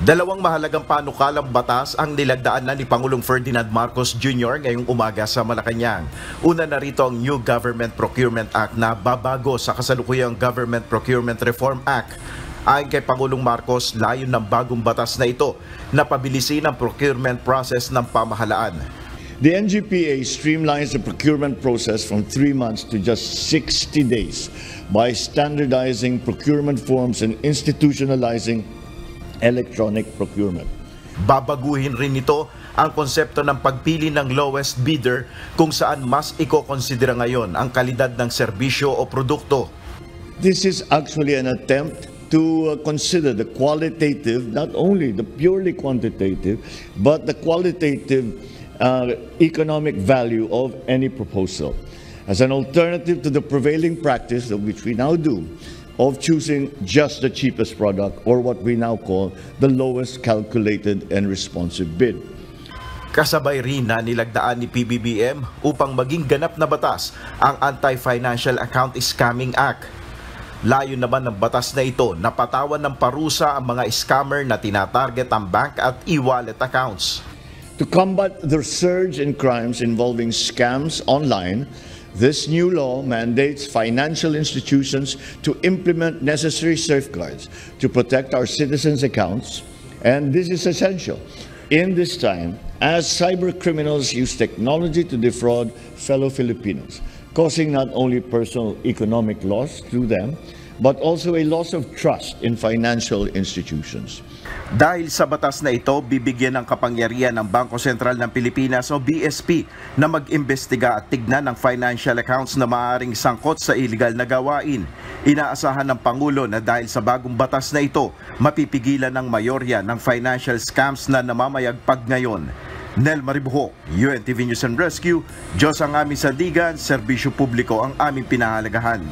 Dalawang mahalagang panukalang batas ang nilagdaan na ni Pangulong Ferdinand Marcos Jr. ngayong umaga sa Malacanang. Una na rito ang New Government Procurement Act na babago sa kasalukuyang Government Procurement Reform Act. Ayon kay Pangulong Marcos, layon ng bagong batas na ito na pabilisin ang procurement process ng pamahalaan. The NGPA streamlines the procurement process from 3 months to just 60 days by standardizing procurement forms and institutionalizing electronic procurement. Babaguhin rin nito ang konsepto ng pagpili ng lowest bidder kung saan mas ikokonsidera ngayon ang kalidad ng serbisyo o produkto. This is actually an attempt to consider the qualitative, not only the purely quantitative, but the qualitative economic value of any proposal as an alternative to the prevailing practice of which we now do of choosing just the cheapest product, or what we now call the lowest calculated and responsive bid. Kasabay rin na nilagdaan ni PBBM upang maging ganap na batas ang Anti-Financial Account Scamming Act. Layo naman ng batas na ito na patawan ng parusa ang mga scammer na tinatarget ang bank at e-wallet accounts. To combat the surge in crimes involving scams online, this new law mandates financial institutions to implement necessary safeguards to protect our citizens' accounts, and this is essential in this time as cybercriminals use technology to defraud fellow Filipinos, causing not only personal economic loss to them, but also a loss of trust in financial institutions. Dahil sa batas na ito, bibigyan ng kapangyarihan ng Bangko Sentral ng Pilipinas o BSP na mag-imbestiga at tignan ng financial accounts na maaaring sangkot sa illegal na gawain. Inaasahan ng Pangulo na dahil sa bagong batas na ito, mapipigilan ng mayorya ng financial scams na namamayagpag ngayon. Nel Maribuhok, UNTV News and Rescue, Diyos ang aming sandigan, serbisyo publiko ang aming pinahalagahan.